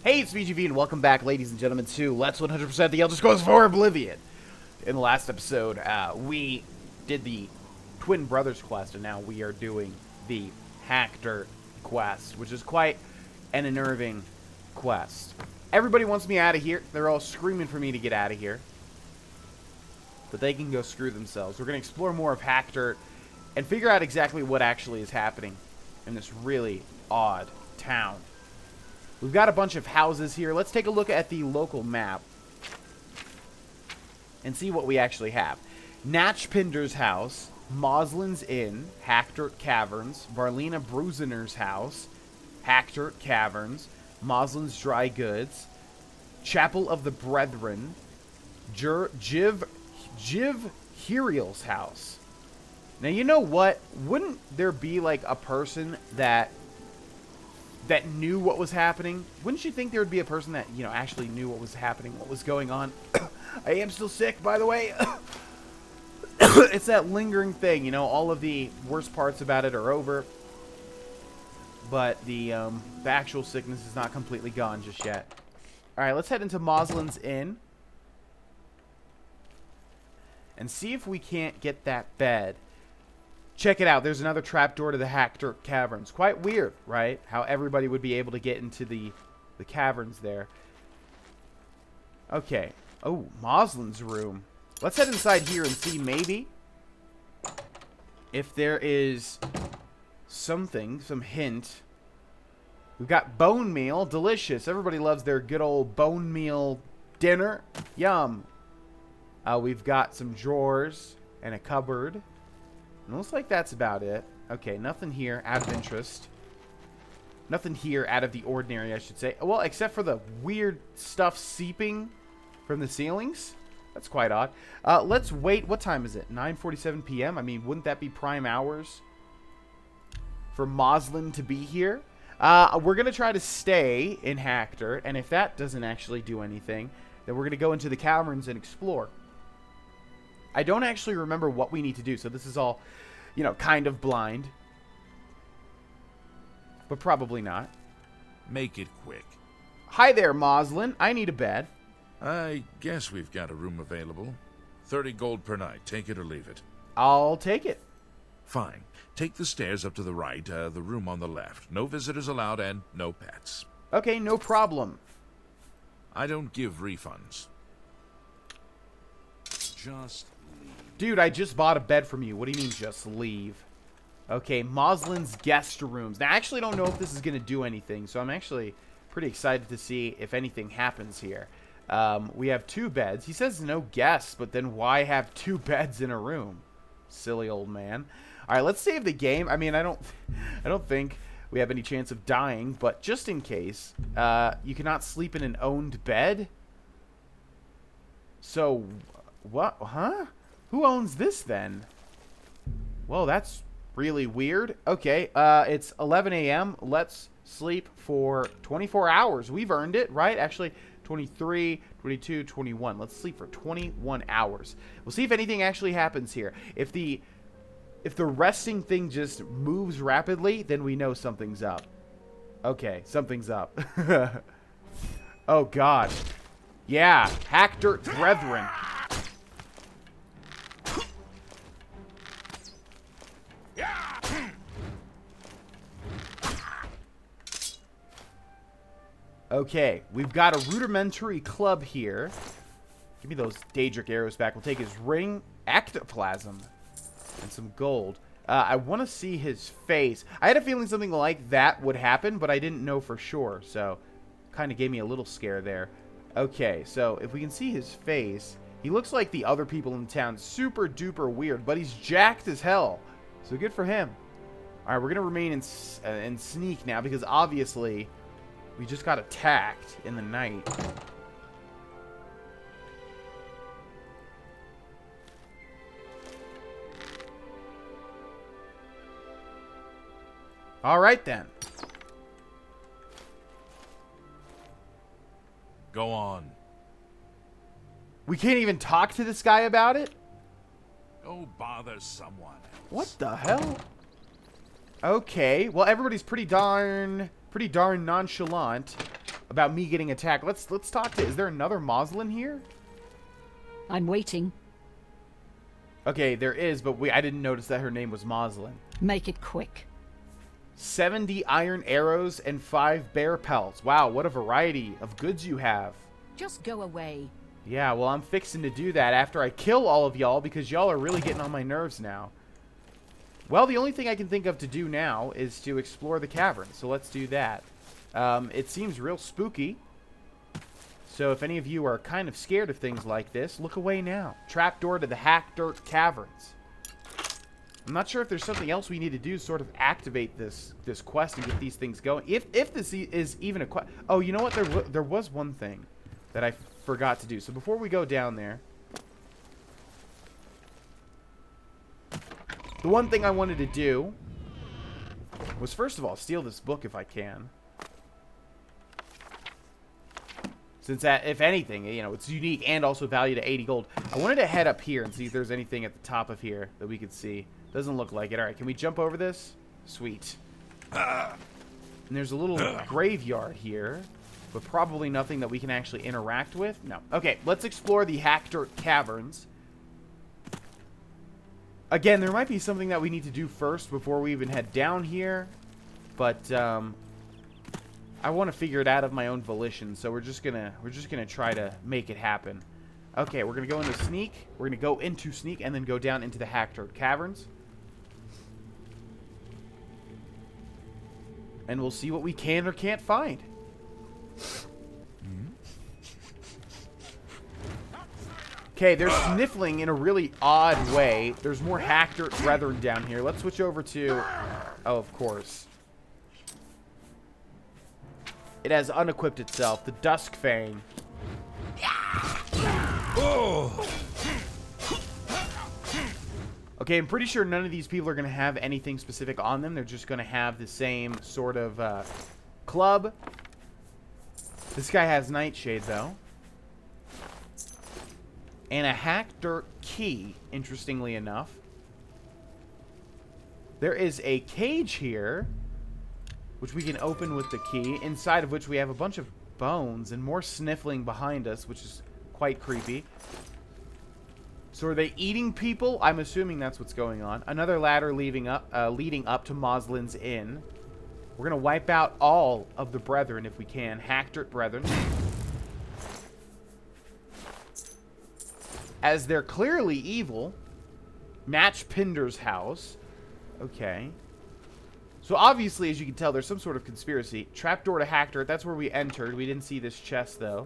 Hey, it's VGV, and welcome back, ladies and gentlemen, to Let's 100% the Elder Scrolls for Oblivion. In the last episode, we did the Twin Brothers quest, and now we are doing the Hackdirt quest, which is quite an unnerving quest. Everybody wants me out of here. They're all screaming for me to get out of here. But they can go screw themselves. We're going to explore more of Hackdirt and figure out exactly what actually is happening in this really odd town. We've got a bunch of houses here. Let's take a look at the local map and see what we actually have. Natchpinder's house, Moslin's Inn, Hackdirt Caverns, Varlina Bruzener's house, Hackdirt Caverns, Moslin's Dry Goods, Chapel of the Brethren, Jiv Hiriel's house. Now, you know what? Wouldn't there be like a person that knew what was happening? Wouldn't you think there would be a person that, you know, actually knew what was happening, what was going on? I am still sick, by the way. It's that lingering thing, you know, all of the worst parts about it are over. But the actual sickness is not completely gone just yet. Alright, let's head into Moslin's Inn and see if we can't get that bed. Check it out. There's another trapdoor to the Hackdirt Caverns. Quite weird, right? How everybody would be able to get into the caverns there. Okay. Oh, Moslin's room. Let's head inside here and see maybe if there is something, some hint. We've got bone meal. Delicious. Everybody loves their good old bone meal dinner. Yum. We've got some drawers and a cupboard. And it looks like that's about it. Okay, nothing here out of interest. Nothing here out of the ordinary, I should say. Well, except for the weird stuff seeping from the ceilings. That's quite odd. Let's wait. What time is it? 9:47 p.m.? I mean, wouldn't that be prime hours for Moslin to be here? We're going to try to stay in Hackdirt. And if that doesn't actually do anything, then we're going to go into the caverns and explore. I don't actually remember what we need to do, so this is all, you know, kind of blind. But probably not. Make it quick. Hi there, Moslin. I need a bed. I guess we've got a room available. 30 gold per night. Take it or leave it. I'll take it. Fine. Take the stairs up to the right, the room on the left. No visitors allowed and no pets. Okay, no problem. I don't give refunds. Just leave. Dude, I just bought a bed from you. What do you mean, just leave? Okay, Moslin's guest rooms. Now, I actually don't know if this is going to do anything, so I'm actually pretty excited to see if anything happens here. We have 2 beds. He says no guests, but then why have 2 beds in a room? Silly old man. All right, let's save the game. I mean, I don't think we have any chance of dying, but just in case, you cannot sleep in an owned bed. So, what? Huh? Who owns this then? Well, that's really weird. Okay, it's 11 a.m. Let's sleep for 24 hours. We've earned it, right? Actually, 23, 22, 21. Let's sleep for 21 hours. We'll see if anything actually happens here. If the resting thing just moves rapidly, then we know something's up. Okay, something's up. Oh, God. Yeah, Hackdirt Brethren. Okay, we've got a rudimentary club here. Give me those Daedric arrows back. We'll take his ring, ectoplasm, and some gold. I want to see his face. I had a feeling something like that would happen, but I didn't know for sure, so kind of gave me a little scare there. Okay, so if we can see his face, he looks like the other people in town. Super duper weird, but he's jacked as hell, so good for him. All right, we're gonna remain in sneak now because obviously we just got attacked in the night. All right, then. Go on. We can't even talk to this guy about it? Go bother someone else. What the hell? Okay, well, everybody's pretty darn nonchalant. about me getting attacked. Let's talk to... Is there another Moslin here? I'm waiting. Okay, there is, but I didn't notice that her name was Moslin. Make it quick. 70 iron arrows and 5 bear pelts. Wow, what a variety of goods you have. Just go away. Yeah, well, I'm fixing to do that after I kill all of y'all because y'all are really getting on my nerves now. Well, the only thing I can think of to do now is to explore the cavern, so let's do that. It seems real spooky. So if any of you are kind of scared of things like this, look away now. Trapdoor to the Hackdirt Caverns. I'm not sure if there's something else we need to do to sort of activate this quest and get these things going. If this is even a quest... Oh, you know what? There was one thing that I forgot to do. So before we go down there... The one thing I wanted to do was, first of all, steal this book if I can. Since that, if anything, you know, it's unique and also valued at 80 gold. I wanted to head up here and see if there's anything at the top of here that we could see. Doesn't look like it. All right, can we jump over this? Sweet. And there's a little graveyard here, but probably nothing that we can actually interact with. No. Okay, let's explore the Hackdirt Caverns. Again, there might be something that we need to do first before we even head down here, but I want to figure it out of my own volition, so we're just gonna try to make it happen. Okay, we're gonna go into sneak. We're gonna go into sneak and then go down into the Hackdirt Caverns, and we'll see what we can or can't find. Okay, they're sniffling in a really odd way. There's more Hackdirt brethren down here. Let's switch over to... Oh, of course. It has unequipped itself. The Dusk Fang. Okay, I'm pretty sure none of these people are going to have anything specific on them. They're just going to have the same sort of club. This guy has Nightshade, though. And a Hackdirt key, interestingly enough. There is a cage here, which we can open with the key, inside of which we have a bunch of bones and more sniffling behind us, which is quite creepy. So are they eating people? I'm assuming that's what's going on. Another ladder leading up to Moslin's Inn. We're going to wipe out all of the brethren if we can. Hackdirt brethren. As they're clearly evil. Match Pinder's house. Okay. So obviously, as you can tell, there's some sort of conspiracy. Trapdoor to Hackdirt. That's where we entered. We didn't see this chest, though.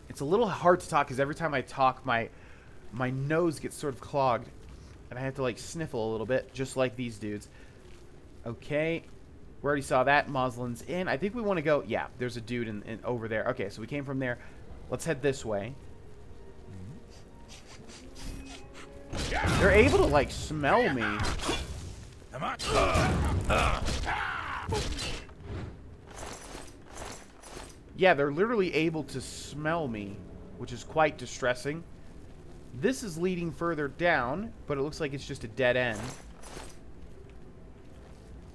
It's a little hard to talk because every time I talk, my nose gets sort of clogged. And I have to, like, sniffle a little bit, just like these dudes. Okay. We already saw that. Moslin's Inn. I think we want to go... Yeah, there's a dude in over there. Okay, so we came from there. Let's head this way. They're able to, like, smell me. Yeah, they're literally able to smell me, which is quite distressing. This is leading further down, but it looks like it's just a dead end.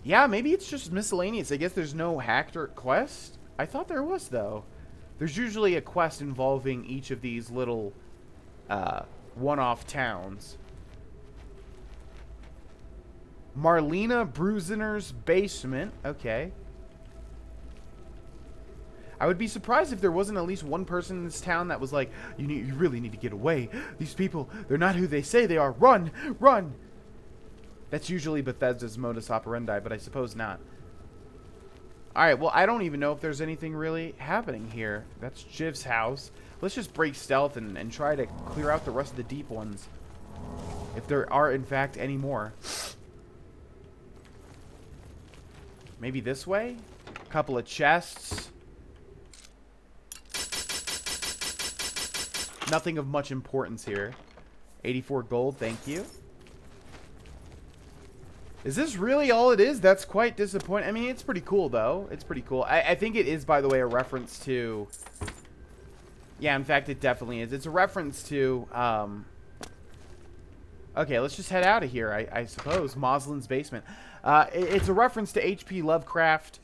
Yeah, maybe it's just miscellaneous. I guess there's no Hackdirt quest. I thought there was, though. There's usually a quest involving each of these little one-off towns. Marlena Bruziner's basement. Okay. I would be surprised if there wasn't at least one person in this town that was like, you really need to get away. These people, they're not who they say they are. Run! Run! That's usually Bethesda's modus operandi, but I suppose not. Alright, well, I don't even know if there's anything really happening here. That's Jiv's house. Let's just break stealth and try to clear out the rest of the deep ones. If there are, in fact, any more. Maybe this way? A couple of chests. Nothing of much importance here. 84 gold, thank you. Is this really all it is? That's quite disappointing. I mean, it's pretty cool, though. It's pretty cool. I think it is, by the way, a reference to... Yeah, in fact, it definitely is. It's a reference to... Okay, let's just head out of here, I suppose. Moslin's basement. It's a reference to H.P. Lovecraft.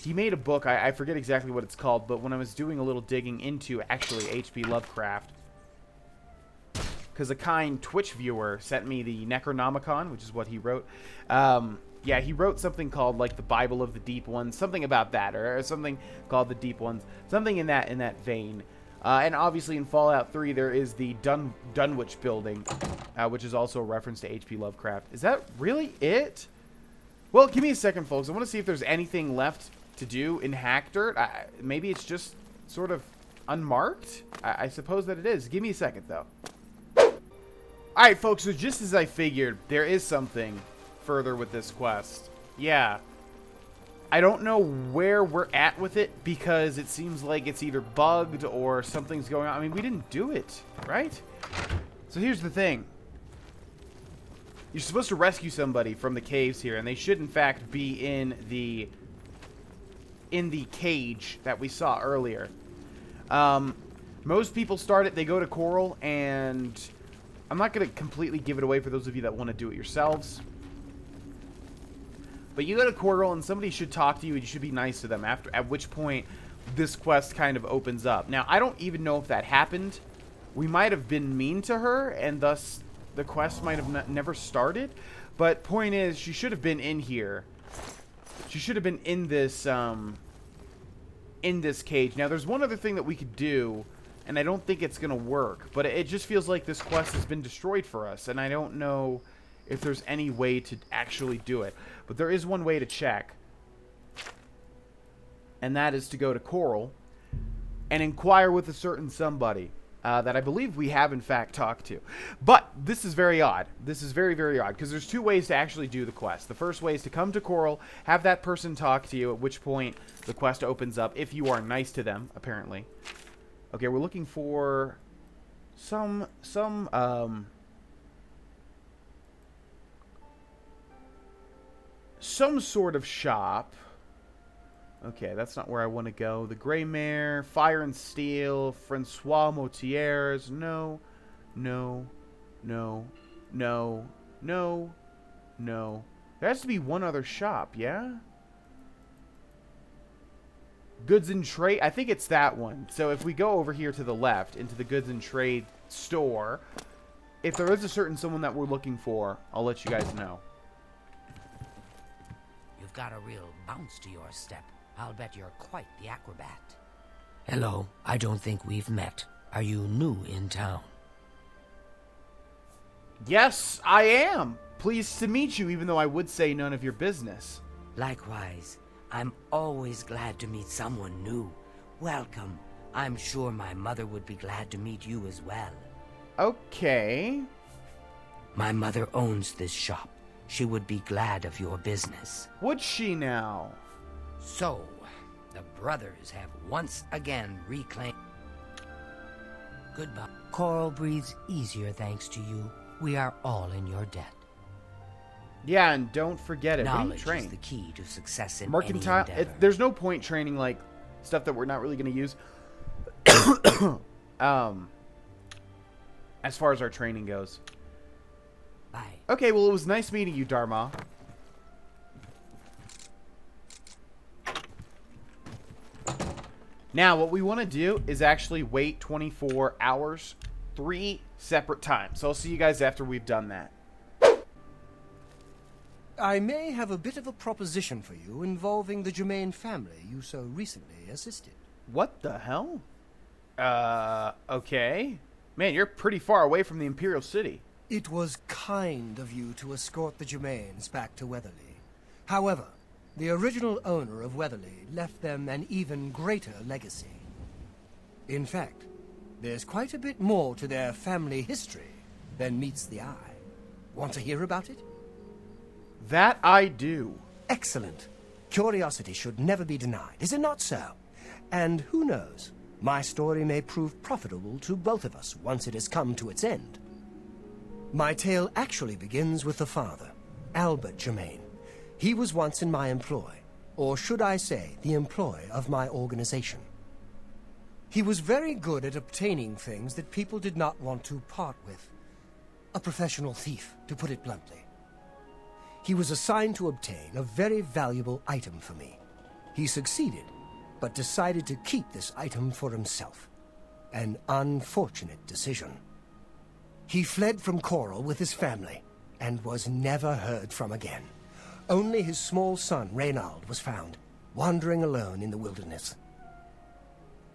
he made a book. I forget exactly what it's called, but when I was doing a little digging into actually H.P. Lovecraft, because a kind Twitch viewer sent me the Necronomicon, which is what he wrote. Yeah, he wrote something called like the Bible of the Deep Ones, something about that, or something called the Deep Ones, something in that vein. And obviously in Fallout 3 there is the Dunwich building, which is also a reference to H.P. Lovecraft. Is that really it? Well, give me a second, folks. I want to see if there's anything left to do in Hackdirt. Maybe it's just sort of unmarked. I suppose that it is. Give me a second, though. Alright, folks, so just as I figured, there is something further with this quest. Yeah. I don't know where we're at with it, because it seems like it's either bugged or something's going on. I mean, we didn't do it, right? So here's the thing. You're supposed to rescue somebody from the caves here, and they should, in fact, be in the cage that we saw earlier. Most people start it, they go to Coral, and I'm not going to completely give it away for those of you that want to do it yourselves. But you go to Coral, and somebody should talk to you, and you should be nice to them, at which point this quest kind of opens up. Now, I don't even know if that happened. We might have been mean to her, and thus the quest might have never started. But point is, she should have been in here. She should have been in this cage. Now, there's one other thing that we could do, and I don't think it's going to work. But it just feels like this quest has been destroyed for us, and I don't know if there's any way to actually do it. But there is one way to check, and that is to go to Coral and inquire with a certain somebody that I believe we have, in fact, talked to. But this is very odd. This is very, very odd, because there's two ways to actually do the quest. The first way is to come to Coral, have that person talk to you, at which point the quest opens up, if you are nice to them, apparently. Okay, we're looking for some sort of shop. Okay, that's not where I want to go. The Grey Mare, Fire and Steel, Francois Motier's. No, no, no, no, no, no. There has to be one other shop, yeah? Goods and Trade. I think it's that one. So if we go over here to the left into the Goods and Trade store, if there is a certain someone that we're looking for, I'll let you guys know. You've got a real bounce to your step. I'll bet you're quite the acrobat. Hello, I don't think we've met. Are you new in town? Yes, I am. Pleased to meet you, even though I would say none of your business. Likewise, I'm always glad to meet someone new. Welcome. I'm sure my mother would be glad to meet you as well. Okay. My mother owns this shop. She would be glad of your business. Would she now? So, the brothers have once again reclaimed... Goodbye. Coral breathes easier thanks to you. We are all in your debt. Yeah, and don't forget it. What do you Knowledge train? is the key to success in Mercantile. any endeavor. There's no point training like stuff that we're not really going to use. As far as our training goes. Bye. Okay, well, it was nice meeting you, Dharma. Now, what we want to do is actually wait 24 hours, 3 separate times. So I'll see you guys after we've done that. I may have a bit of a proposition for you involving the Germain family you so recently assisted. What the hell? Okay. Man, you're pretty far away from the Imperial City. It was kind of you to escort the Germains back to Weatherly. However, the original owner of Weatherly left them an even greater legacy. In fact, there's quite a bit more to their family history than meets the eye. Want to hear about it? That I do. Excellent. Curiosity should never be denied, is it not so? And who knows, my story may prove profitable to both of us once it has come to its end. My tale actually begins with the father, Albert Germain. He was once in my employ, or should I say, the employ of my organization. He was very good at obtaining things that people did not want to part with. A professional thief, to put it bluntly. He was assigned to obtain a very valuable item for me. He succeeded, but decided to keep this item for himself. An unfortunate decision. He fled from Coral with his family, and was never heard from again. Only his small son, Reynald, was found, wandering alone in the wilderness.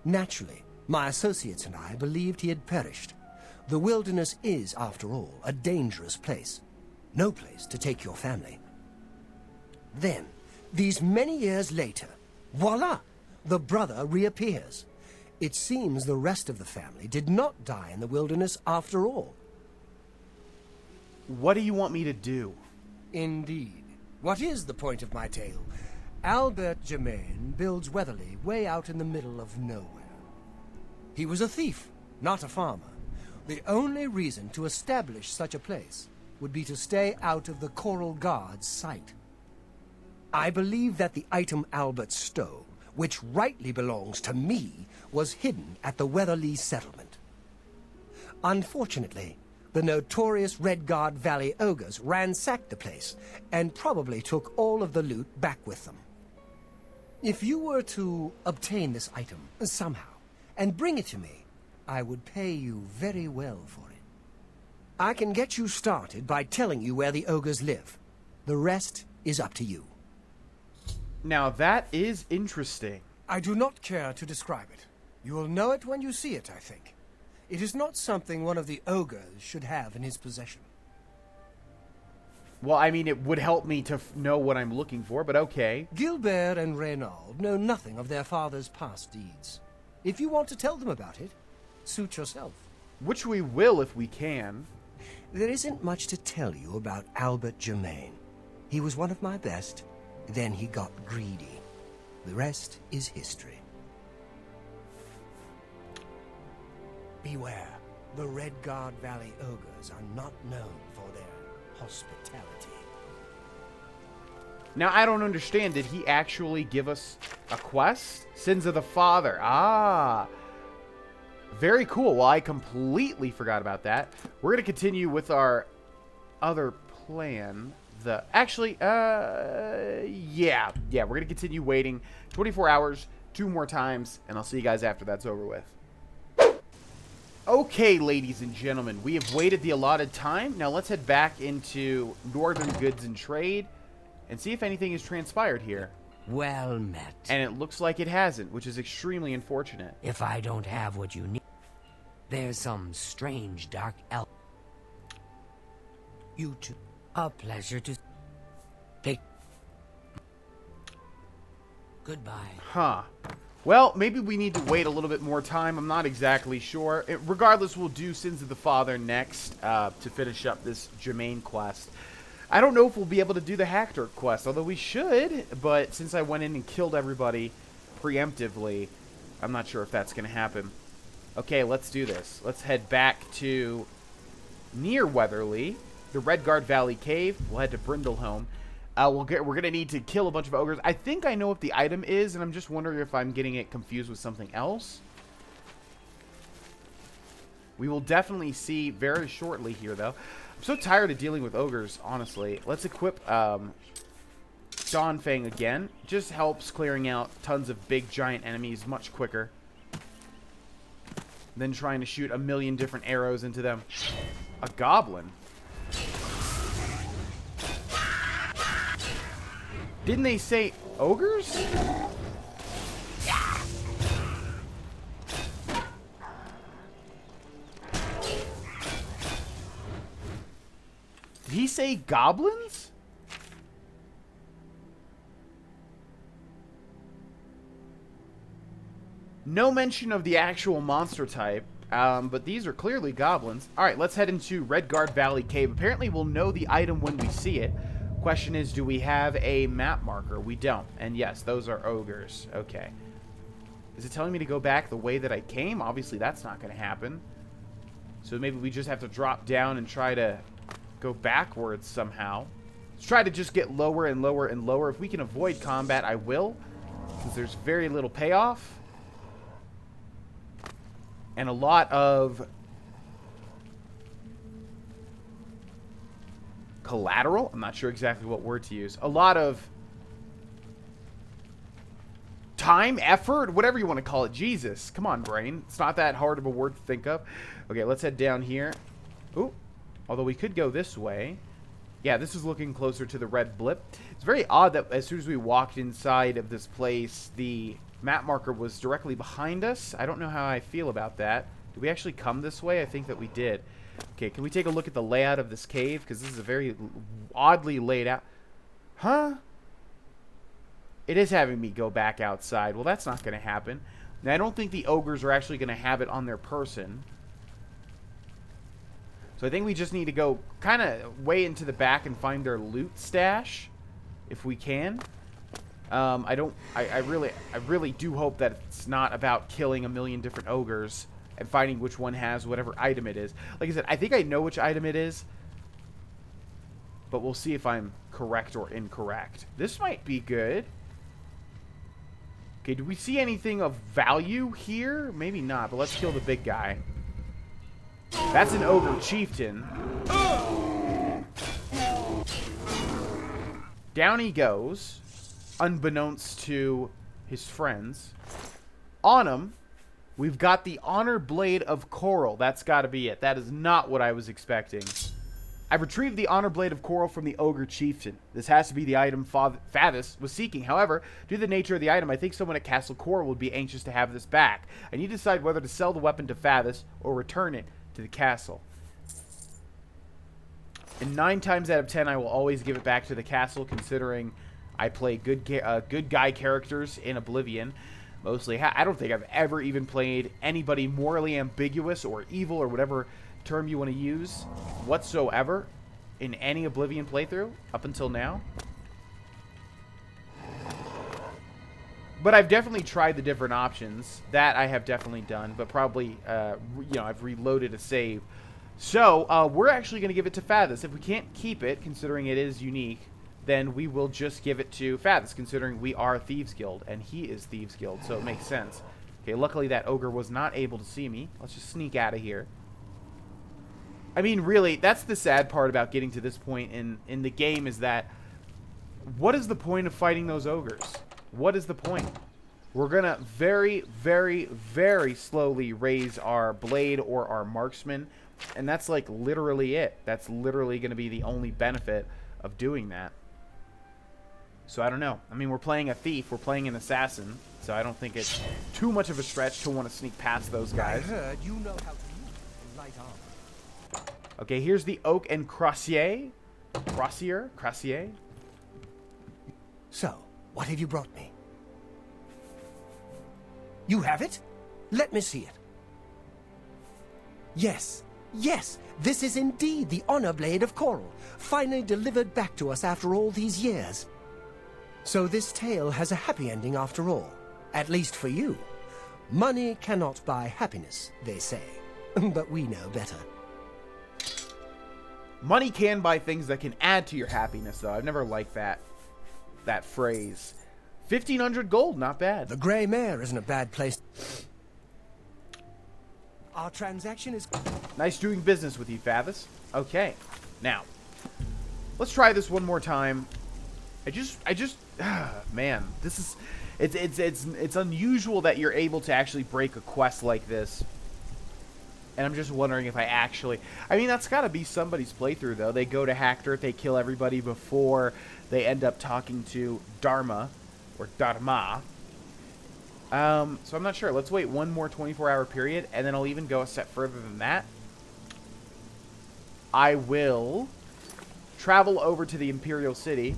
Naturally, my associates and I believed he had perished. The wilderness is, after all, a dangerous place. No place to take your family. Then, these many years later, voila! The brother reappears. It seems the rest of the family did not die in the wilderness after all. What do you want me to do? Indeed. What is the point of my tale? Albert Germain builds Weatherly way out in the middle of nowhere. He was a thief, not a farmer. The only reason to establish such a place would be to stay out of the Coral Guard's sight. I believe that the item Albert stole, which rightly belongs to me, was hidden at the Weatherly settlement. Unfortunately, the notorious Red Guard Valley Ogres ransacked the place and probably took all of the loot back with them. If you were to obtain this item somehow and bring it to me, I would pay you very well for it. I can get you started by telling you where the ogres live. The rest is up to you. Now that is interesting. I do not care to describe it. You will know it when you see it, I think. It is not something one of the ogres should have in his possession. Well, I mean, it would help me to know what I'm looking for, but okay. Gilbert and Reynald know nothing of their father's past deeds. If you want to tell them about it, suit yourself. Which we will if we can. There isn't much to tell you about Albert Germain. He was one of my best, then he got greedy. The rest is history. Beware, the Red Guard Valley Ogres are not known for their hospitality. Now, I don't understand. Did he actually give us a quest? Sins of the Father. Ah. Very cool. Well, I completely forgot about that. We're going to continue with our other plan. Actually, yeah, we're going to continue waiting 24 hours, 2 more times, and I'll see you guys after that's over with. Okay, ladies and gentlemen, we have waited the allotted time. Now let's head back into Northern Goods and Trade and see if anything has transpired here. Well met. And it looks like it hasn't, which is extremely unfortunate. If I don't have what you need, there's some strange dark elf. You two. A pleasure to take. Goodbye. Huh. Well, maybe we need to wait a little bit more time. I'm not exactly sure. Regardless, we'll do Sins of the Father next to finish up this Germain quest. I don't know if we'll be able to do the Hackdirt quest, although we should. But since I went in and killed everybody preemptively, I'm not sure if that's going to happen. Okay, let's do this. Let's head back to near Weatherly, the Redguard Valley Cave. We'll head to Brindleholm. We're going to need to kill a bunch of ogres. I think I know what the item is, and I'm just wondering if I'm getting it confused with something else. We will definitely see very shortly here, though. I'm so tired of dealing with ogres, honestly. Let's equip Dawnfang again. Just helps clearing out tons of big, giant enemies much quicker than trying to shoot a million different arrows into them. A goblin. Didn't they say ogres? Did he say goblins? No mention of the actual monster type, but these are clearly goblins. Alright, let's head into Redguard Valley Cave. Apparently we'll know the item when we see it. Question is, do we have a map marker? We don't. And yes, those are ogres. Okay. Is it telling me to go back the way that I came? Obviously, that's not going to happen. So maybe we just have to drop down and try to go backwards somehow. Let's try to just get lower and lower and lower. If we can avoid combat, I will. Because there's very little payoff. And a lot of collateral. I'm not sure exactly what word to use. A lot of time, effort, whatever you want to call it. Jesus, come on, brain. It's not that hard of a word to think of. Okay, let's head down here. Ooh, although we could go this way. Yeah, this is looking closer to the red blip. It's very odd that as soon as we walked inside of this place, the map marker was directly behind us. I don't know how I feel about that. Did we actually come this way? I think that we did. Okay, can we take a look at the layout of this cave? Because this is a very oddly laid out... Huh? It is having me go back outside. Well, that's not going to happen. Now, I don't think the ogres are actually going to have it on their person. So I think we just need to go kind of way into the back and find their loot stash, if we can. I really do hope that it's not about killing a million different ogres and finding which one has whatever item it is. Like I said, I think I know which item it is, but we'll see if I'm correct or incorrect. This might be good. Okay, do we see anything of value here? Maybe not, but let's kill the big guy. That's an ogre chieftain. Down he goes, unbeknownst to his friends. On him, we've got the Honor Blade of Coral. That's got to be it. That is not what I was expecting. I've retrieved the Honor Blade of Coral from the Ogre Chieftain. This has to be the item Fathus was seeking. However, due to the nature of the item, I think someone at Castle Coral would be anxious to have this back. I need to decide whether to sell the weapon to Fathus or return it to the castle. And 9 times out of 10, I will always give it back to the castle, considering I play good guy characters in Oblivion. Mostly, I don't think I've ever even played anybody morally ambiguous or evil or whatever term you want to use whatsoever in any Oblivion playthrough up until now. But I've definitely tried the different options. That I have definitely done, but probably, you know, I've reloaded a save. So, we're actually going to give it to Fathus. If we can't keep it, considering it is unique, then we will just give it to Fathus, considering we are Thieves Guild, and he is Thieves Guild, so it makes sense. Okay, luckily that ogre was not able to see me. Let's just sneak out of here. I mean, really, that's the sad part about getting to this point in the game, is that what is the point of fighting those ogres? What is the point? We're going to very, very, very slowly raise our blade or our marksman, and that's like literally it. That's literally going to be the only benefit of doing that. So I don't know. I mean, we're playing a thief, we're playing an assassin, so I don't think it's too much of a stretch to want to sneak past those guys. I heard you know how to use light armor. Okay, here's the Oak and Crossier. Crossier? So, what have you brought me? You have it? Let me see it. Yes, this is indeed the Honor Blade of Coral, finally delivered back to us after all these years. So this tale has a happy ending after all, at least for you. Money cannot buy happiness, they say, but we know better. Money can buy things that can add to your happiness, though. I've never liked that phrase. 1,500 gold, not bad. The Grey Mare isn't a bad place. Our transaction is... Nice doing business with you, Fathus. Okay, now let's try this one more time. Man, this is it's unusual that you're able to actually break a quest like this. And I'm just wondering if I mean, that's got to be somebody's playthrough, though. They go to Hackdirt, they kill everybody before they end up talking to Dharma, or Dharma. So I'm not sure. Let's wait one more 24-hour period, and then I'll even go a step further than that. I will travel over to the Imperial City,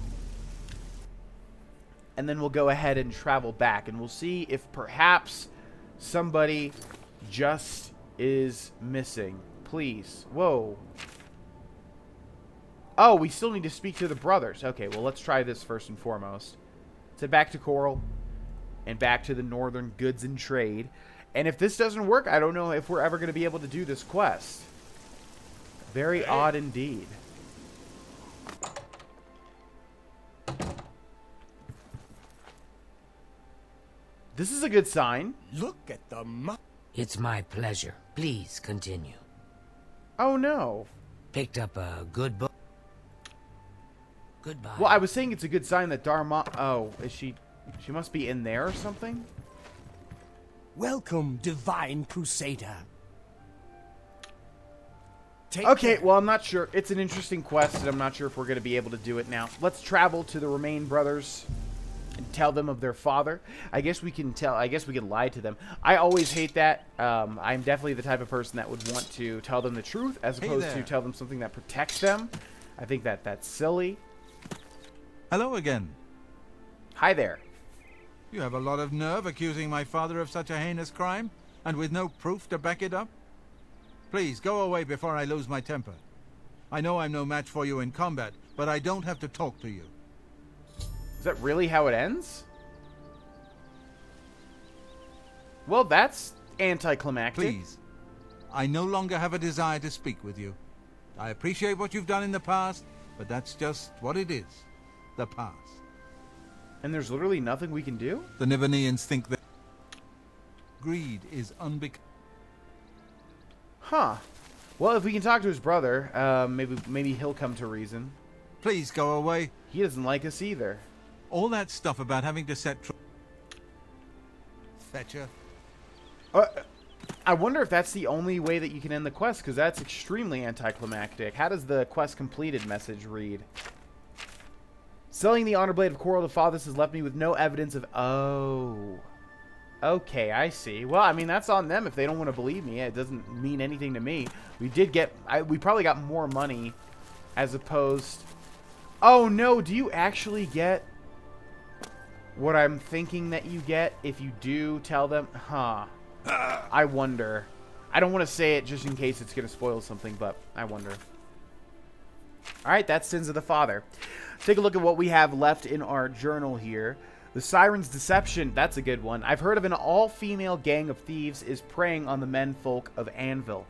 and then we'll go ahead and travel back, and we'll see if perhaps somebody just is missing. Please. Whoa. Oh, we still need to speak to the brothers. Okay, well, let's try this first and foremost. Let's head back to Coral and back to the Northern Goods and Trade. And if this doesn't work, I don't know if we're ever going to be able to do this quest. Very odd indeed. This is a good sign. Look at the... It's my pleasure. Please continue. Oh, no. Picked up a good book. Goodbye. Well, I was saying it's a good sign that Dharma... Oh, is she... She must be in there or something? Welcome, Divine Crusader. Take Okay, care. well, I'm not sure. It's an interesting quest, and I'm not sure if we're going to be able to do it now. Let's travel to the Remain brothers and tell them of their father. I guess we can lie to them. I always hate that. I'm definitely the type of person that would want to tell them the truth as opposed to tell them something that protects them. I think that's silly. Hello again. Hi there. You have a lot of nerve accusing my father of such a heinous crime, and with no proof to back it up? Please, go away before I lose my temper. I know I'm no match for you in combat, but I don't have to talk to you. Is that really how it ends? Well, that's anticlimactic. Please, I no longer have a desire to speak with you. I appreciate what you've done in the past, but that's just what it is. The past. And there's literally nothing we can do? The Nivanians think that greed is unbecoming. Huh. Well, if we can talk to his brother, maybe he'll come to reason. Please go away. He doesn't like us either. All that stuff about having to set Fetcher. I wonder if that's the only way that you can end the quest, because that's extremely anticlimactic. How does the quest completed message read? Selling the Honor Blade of Coral to Fathers has left me with no evidence of... Oh. Okay, I see. Well, I mean, that's on them if they don't want to believe me. It doesn't mean anything to me. We did get... we probably got more money as opposed... Oh, no. Do you actually get what I'm thinking that you get if you do tell them? Huh. I wonder. I don't want to say it just in case it's going to spoil something, but I wonder. Alright, that's Sins of the Father. Take a look at what we have left in our journal here. The Siren's Deception, that's a good one. I've heard of an all-female gang of thieves is preying on the menfolk of Anvil.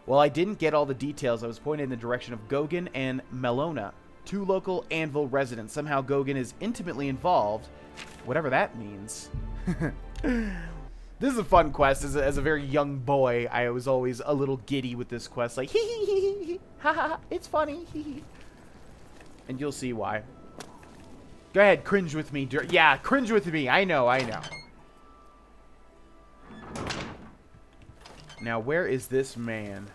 While I didn't get all the details, I was pointed in the direction of Gogan and Melona, two local Anvil residents. Somehow Gogan is intimately involved, whatever that means. This is a fun quest. As a very young boy, I was always a little giddy with this quest. Like, hee hee hee hee hee, ha ha ha, it's funny, hee hee. And you'll see why. Go ahead, cringe with me. Yeah, cringe with me. I know. Now, where is this man?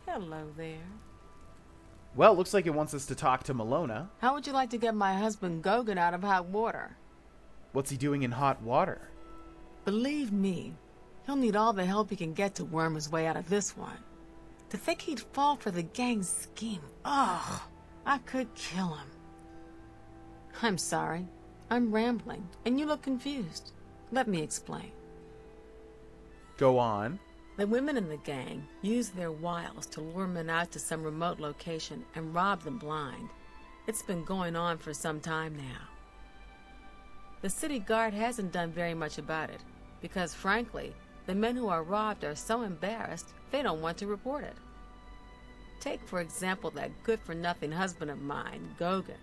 Hello there. Well, it looks like it wants us to talk to Melona. How would you like to get my husband Gogan out of hot water? What's he doing in hot water? Believe me, he'll need all the help he can get to worm his way out of this one. To think he'd fall for the gang's scheme. Ugh, I could kill him. I'm sorry. I'm rambling, and you look confused. Let me explain. Go on. The women in the gang use their wiles to lure men out to some remote location and rob them blind. It's been going on for some time now. The city guard hasn't done very much about it, because frankly, the men who are robbed are so embarrassed they don't want to report it. Take, for example, that good-for-nothing husband of mine, Gogan.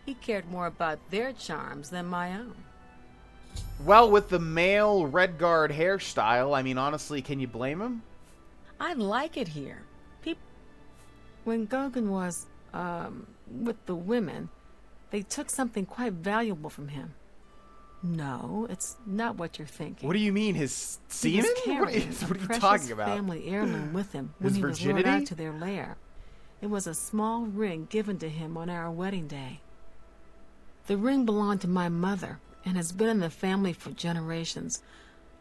He cared more about their charms than my own. Well, with the male Redguard hairstyle, I mean, honestly, can you blame him? I like it here. When Gogan was, with the women, they took something quite valuable from him. No, it's not what you're thinking. What do you mean, his semen? He was carrying What are you precious talking about? family heirloom with him when His he was virginity? lured out to their lair. It was a small ring given to him on our wedding day. The ring belonged to my mother and has been in the family for generations.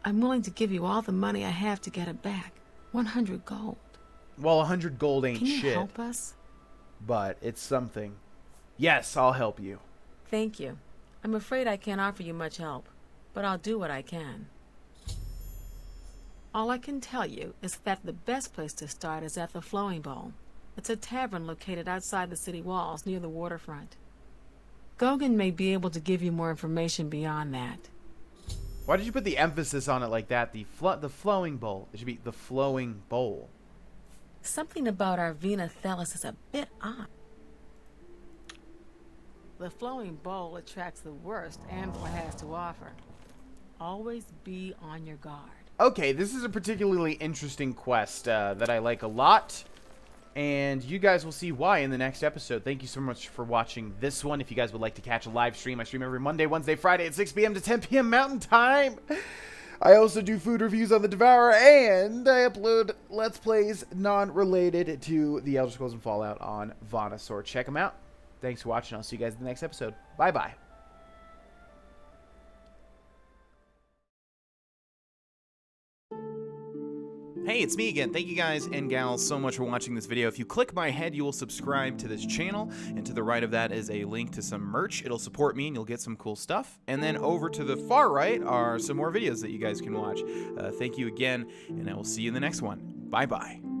I'm willing to give you all the money I have to get it back. 100 gold. Well, 100 gold ain't Can you shit, help us? but it's something. Yes, I'll help you. Thank you. I'm afraid I can't offer you much help, but I'll do what I can. All I can tell you is that the best place to start is at the Flowing Bowl. It's a tavern located outside the city walls near the waterfront. Gogan may be able to give you more information beyond that. Why did you put the emphasis on it like that? The flowing bowl. It should be the flowing bowl. Something about our Vena Thelus is a bit odd. The Flowing Bowl attracts the worst Anvil has to offer. Always be on your guard. Okay, this is a particularly interesting quest that I like a lot. And you guys will see why in the next episode. Thank you so much for watching this one. If you guys would like to catch a live stream, I stream every Monday, Wednesday, Friday at 6 p.m. to 10 p.m. Mountain Time. I also do food reviews on the Devour, and I upload Let's Plays non-related to the Elder Scrolls and Fallout on Vana. So check them out. Thanks for watching. I'll see you guys in the next episode. Bye-bye. Hey, it's me again. Thank you guys and gals so much for watching this video. If you click my head, you will subscribe to this channel, and to the right of that is a link to some merch. It'll support me and you'll get some cool stuff. And then over to the far right are some more videos that you guys can watch. Thank you again, and I will see you in the next one. Bye-bye.